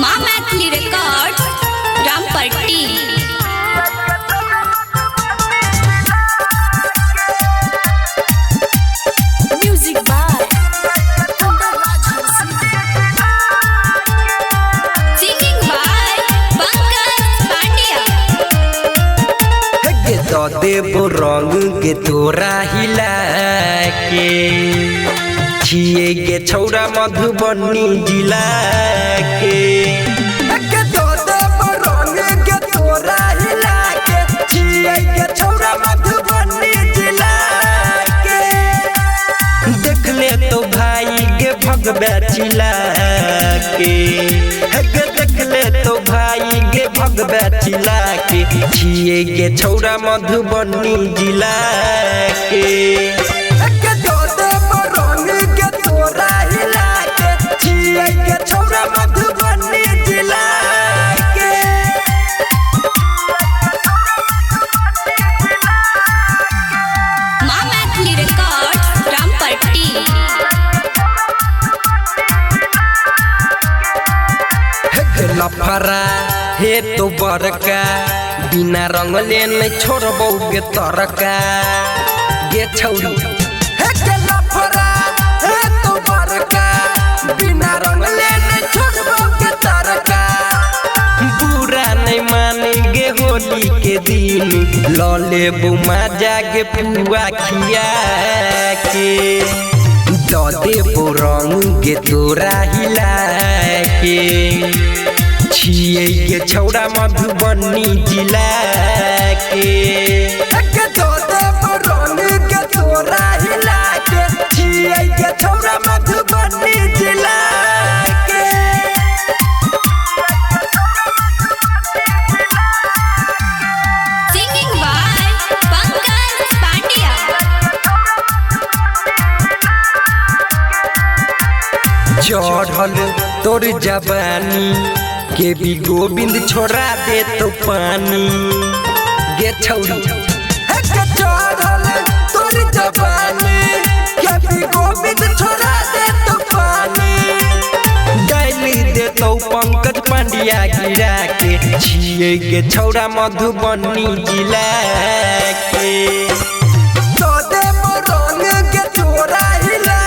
माँ Maithili records Rampatti. Music by singing by Pankaj Pandya. तो देव रंग के तोरा हिला के छिए के छौरा मधुबनी जिला के तो देव रंग के तोरा हिला के छिए के छौरा मधुबनी जिला के देख ले तो भाई के भगवे चिला के देख ले तो भाई के भगवे चिला के छिए के छौरा मधुबनी जिला के मधुबनी जिला के माँ मैथिली रिकॉर्ड्स रामपट्टी। लफरा हे तो बड़का बिना रंग ले नहीं छोड़बो गे तरका गे छौरी हे लफरा हे तो बड़का बिना रंग ले नहीं छोड़बो गे तरका बुरा नहीं मानेंगे होली के दिन लले बुमा जागे पुआ खिया के देव रंग के तोरा हिला के छिए के छौरा मधुबनी जिला के देव रंग के तोरा हिला के छिए के छौरा मधुबनी जिला के सिंगिंग बाय पंकज पांड्या। चढ़ल तोर जवानी के भी गोविंद छोड़ा दे तो पानी गे छौरी चढ़ल तोर जवानी के भी गोविंद छोड़ा दे तो पानी डाली दे तो पंकज पांड्या गिरा के छिए के छौरा मधुबनी जिला के तो देव रंग के तोरा हिला